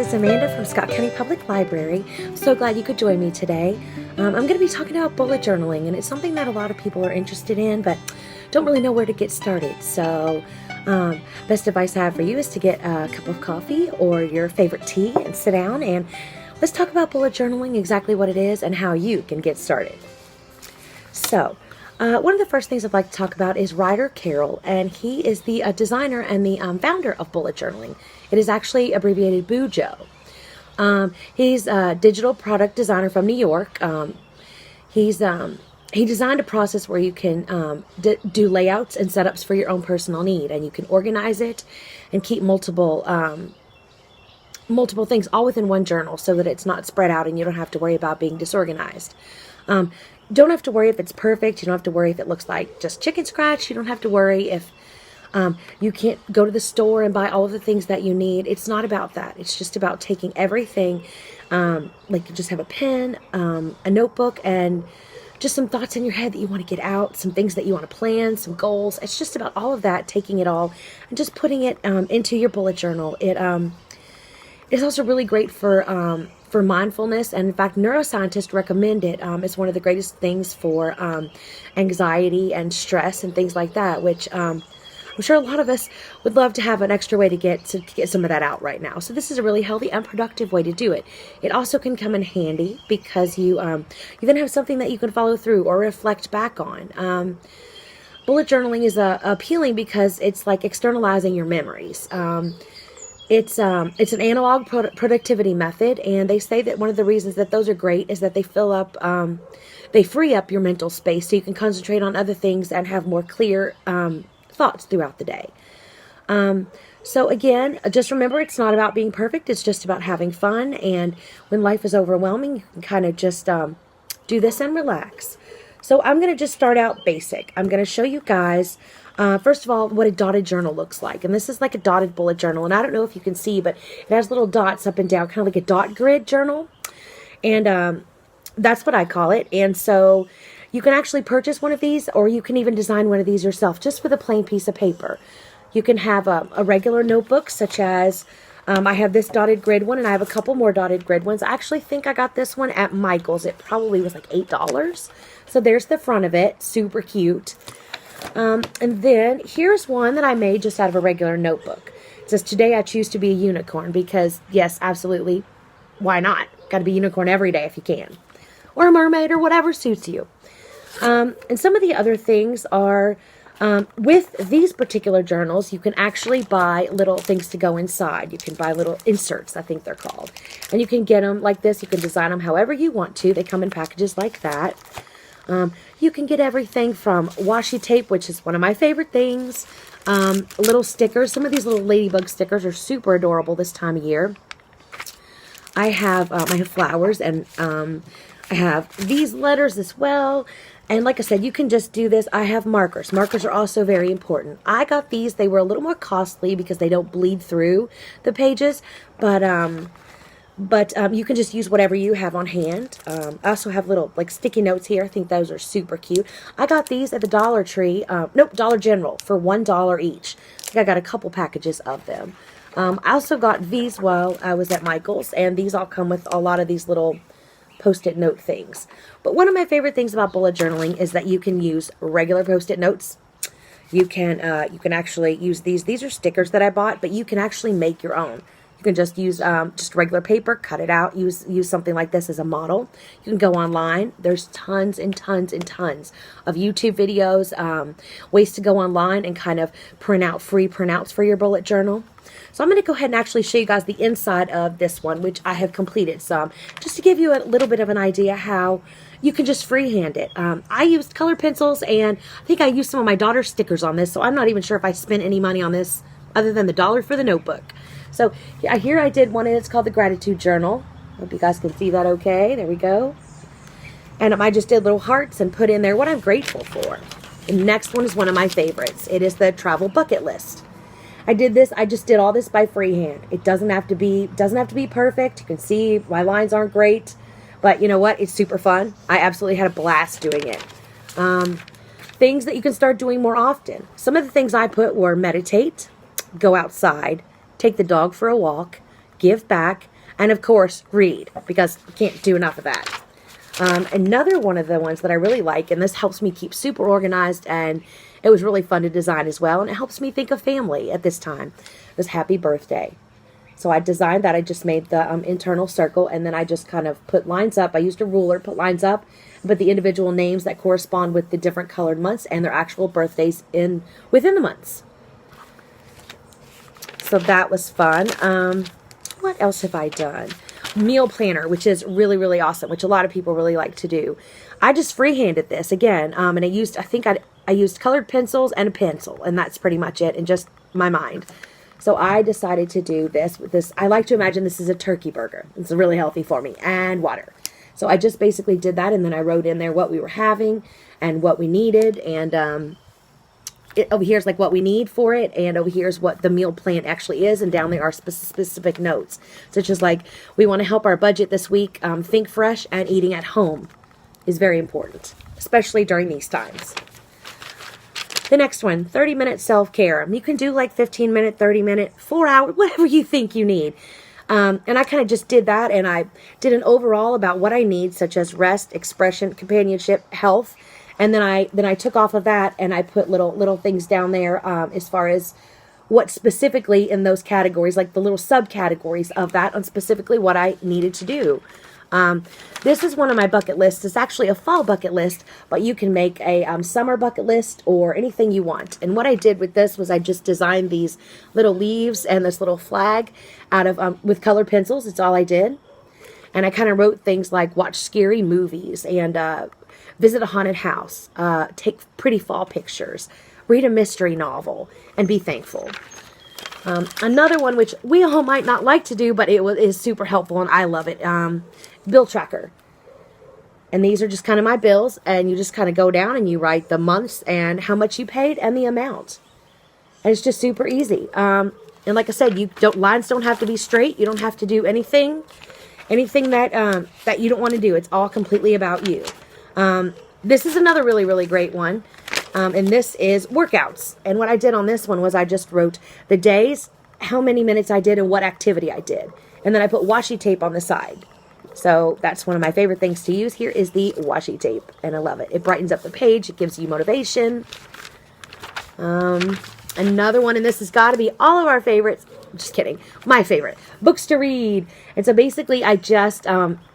is Amanda from Scott County Public Library. I'm so glad you could join me today. I'm going to be talking about bullet journaling, and it's something that a lot of people are interested in, but don't really know where to get started. So, best advice I have for you is to get a cup of coffee or your favorite tea and sit down and let's talk about bullet journaling, exactly what it is, and how you can get started. So, one of the first things I'd like to talk about is Ryder Carroll, and he is the designer and the founder of bullet journaling. It is actually abbreviated Bujo. He's a digital product designer from New York. He designed a process where you can do layouts and setups for your own personal need, and you can organize it and keep multiple things all within one journal so that it's not spread out and you don't have to worry about being disorganized. Don't have to worry if it's perfect. You don't have to worry if it looks like just chicken scratch. You don't have to worry if you can't go to the store and buy all of the things that you need. It's not about that. It's just about taking everything, like you just have a pen, a notebook, and just some thoughts in your head that you want to get out, some things that you want to plan, some goals. It's just about all of that, taking it all and just putting it into your bullet journal. It's also really great for mindfulness, and in fact, neuroscientists recommend it. It's one of the greatest things for anxiety and stress and things like that, which I'm sure a lot of us would love to have an extra way to get some of that out right now. So this is a really healthy and productive way to do it. It also can come in handy because you then have something that you can follow through or reflect back on. Bullet journaling is appealing because it's like externalizing your memories. It's an analog productivity method, and they say that one of the reasons that those are great is that they free up your mental space so you can concentrate on other things and have more clear thoughts throughout the day. So again, just remember, it's not about being perfect. It's just about having fun, and when life is overwhelming, you can kind of just do this and relax. So I'm going to just start out basic. I'm going to show you guys first of all, what a dotted journal looks like. And this is like a dotted bullet journal. And I don't know if you can see, but it has little dots up and down, kind of like a dot grid journal. And that's what I call it. And so you can actually purchase one of these, or you can even design one of these yourself, just with a plain piece of paper. You can have a regular notebook, such as I have this dotted grid one, and I have a couple more dotted grid ones. I actually think I got this one at Michael's. It probably was like $8. So there's the front of it. Super cute. And then here's one that I made just out of a regular notebook. It says, "Today I choose to be a unicorn," because yes, absolutely. Why not? Got to be a unicorn every day if you can. Or a mermaid, or whatever suits you. And some of the other things are, with these particular journals, you can actually buy little things to go inside. You can buy little inserts, I think they're called. And you can get them like this. You can design them however you want to. They come in packages like that. You can get everything from washi tape, which is one of my favorite things, little stickers. Some of these little ladybug stickers are super adorable this time of year. I have flowers, and I have these letters as well. And like I said, you can just do this. I have markers. Markers are also very important. I got these. They were a little more costly because they don't bleed through the pages, but you can just use whatever you have on hand. I also have little like sticky notes here. I think those are super cute. I got these at the Dollar General for $1 each. I think I got a couple packages of them. I also got these while I was at Michael's, and these all come with a lot of these little Post-it note things. But one of my favorite things about bullet journaling is that you can use regular Post-it notes. You can actually use these. These are stickers that I bought, but you can actually make your own. You can just use just regular paper, cut it out, use something like this as a model. You can go online. There's tons and tons and tons of YouTube videos, ways to go online and kind of print out free printouts for your bullet journal. So I'm going to go ahead and actually show you guys the inside of this one, which I have completed some, just to give you a little bit of an idea how you can just freehand it. I used colored pencils, and I think I used some of my daughter's stickers on this, so I'm not even sure if I spent any money on this other than the $1 for the notebook. So here I did one, and it's called the Gratitude Journal. Hope you guys can see that okay. There we go. And I just did little hearts and put in there what I'm grateful for. The next one is one of my favorites. It is the travel bucket list. I just did all this by freehand. It doesn't have to be perfect. You can see my lines aren't great, but you know what? It's super fun. I absolutely had a blast doing it. Things that you can start doing more often. Some of the things I put were meditate, go outside, take the dog for a walk, give back, And of course, read, because you can't do enough of that. Another one of the ones that I really like, and this helps me keep super organized, and it was really fun to design as well, and it helps me think of family at this time, was Happy Birthday. So I designed that. I just made the internal circle, and then I just kind of put lines up. I used a ruler, put lines up, put the individual names that correspond with the different colored months and their actual birthdays within the months. So that was fun. What else have I done? Meal planner, which is really, really awesome, which a lot of people really like to do. I just freehanded this again, and I used colored pencils and a pencil, and that's pretty much it, and just my mind. So I decided to do this with this. I like to imagine this is a turkey burger. It's really healthy for me, and water. So I just basically did that, and then I wrote in there what we were having and what we needed, and over here's like what we need for it, and over here's what the meal plan actually is, and down there are specific notes, such as like, we want to help our budget this week. Think fresh, and eating at home is very important, especially during these times. The next one, 30-minute self-care. You can do like 15-minute, 30-minute, 4 hour, whatever you think you need. And I kind of just did that, and I did an overall about what I need, such as rest, expression, companionship, health. And then I took off of that, and I put little things down there as far as what specifically in those categories, like the little subcategories of that, on specifically what I needed to do. This is one of my bucket lists. It's actually a fall bucket list, but you can make a summer bucket list or anything you want. And what I did with this was I just designed these little leaves and this little flag out of with colored pencils. It's all I did. And I kind of wrote things like watch scary movies and visit a haunted house, take pretty fall pictures, read a mystery novel, and be thankful. Another one which we all might not like to do, but is super helpful, and I love it. Bill tracker. And these are just kind of my bills, and you just kind of go down and you write the months and how much you paid and the amount. And it's just super easy. And like I said, lines don't have to be straight. You don't have to do anything that you don't want to do. It's all completely about you. This is another really, really great one. And this is workouts. And what I did on this one was I just wrote the days, how many minutes I did, and what activity I did. And then I put washi tape on the side. So that's one of my favorite things to use. Here is the washi tape, and I love it. It brightens up the page. It gives you motivation. Another one, and this has got to be all of our favorites. Just kidding. My favorite. Books to read. And so basically I just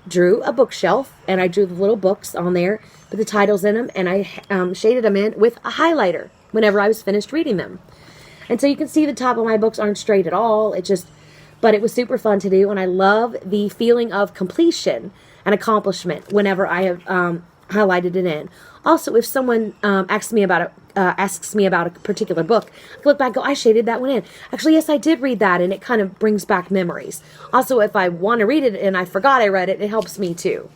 drew a bookshelf, and I drew the little books on there, put the titles in them, and I shaded them in with a highlighter whenever I was finished reading them. And so you can see the top of my books aren't straight at all. But it was super fun to do, and I love the feeling of completion and accomplishment whenever I have highlighted it in. Also, if someone asks me about a particular book, I can look back and go, I shaded that one in. Actually, yes, I did read that, and it kind of brings back memories. Also, if I want to read it and I forgot I read it, it helps me too.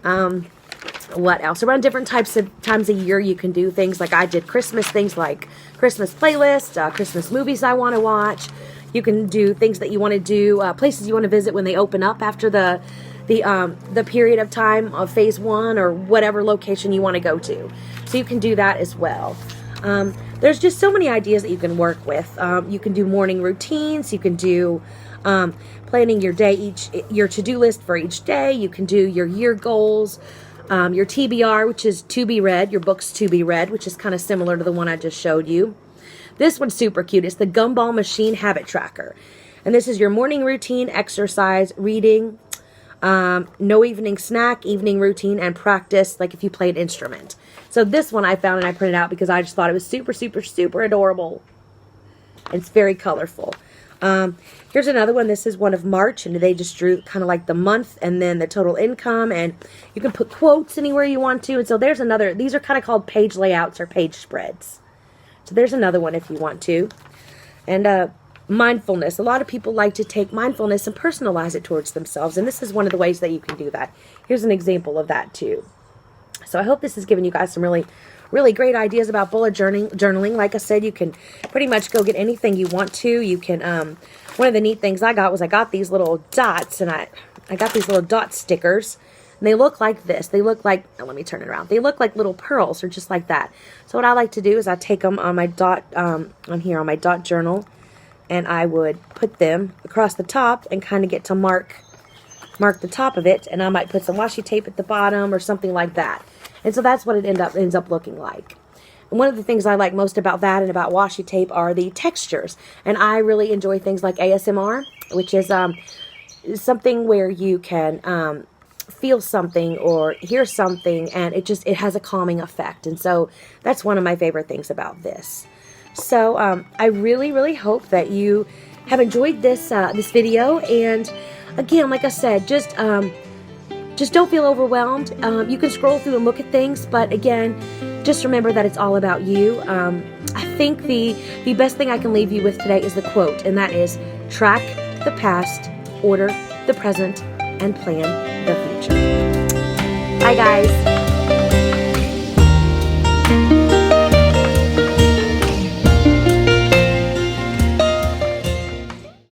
What else? Around different times a year, you can do things like I did Christmas things like Christmas playlist, Christmas movies I want to watch. You can do things that you want to do, places you want to visit when they open up after the period of time of phase 1 or whatever location you want to go to. So you can do that as well. There's just so many ideas that you can work with. You can do morning routines. You can do planning your day, your to-do list for each day. You can do your year goals, your TBR, which is to be read, your books to be read, which is kind of similar to the one I just showed you. This one's super cute. It's the Gumball Machine Habit Tracker. And this is your morning routine, exercise, reading, no evening snack, evening routine, and practice, like if you play an instrument. So this one I found and I printed out because I just thought it was super, super, super adorable. It's very colorful. Here's another one. This is one of March, and they just drew kind of like the month and then the total income, and you can put quotes anywhere you want to. And so there's another. These are kind of called page layouts or page spreads. So there's another one if you want to. And mindfulness. A lot of people like to take mindfulness and personalize it towards themselves, and this is one of the ways that you can do that. Here's an example of that too. So I hope this has given you guys some really, really great ideas about bullet journaling. Like I said, you can pretty much go get anything you want to. You can, one of the neat things I got these little dots, and I got these little dot stickers. And they look like this. They look like, let me turn it around. They look like little pearls or just like that. So what I like to do is I take them on my dot, on my dot journal, and I would put them across the top and kind of get to mark mark the top of it, and I might put some washi tape at the bottom or something like that. And so that's what it ends up looking like. And one of the things I like most about that and about washi tape are the textures. And I really enjoy things like ASMR, which is something where you can feel something or hear something, and it has a calming effect. And so that's one of my favorite things about this. So I really, really hope that you have enjoyed this this video. And again, like I said, just don't feel overwhelmed. You can scroll through and look at things, but again, just remember that it's all about you. I think the best thing I can leave you with today is the quote, and that is, track the past, order the present, and plan the future. Bye, guys.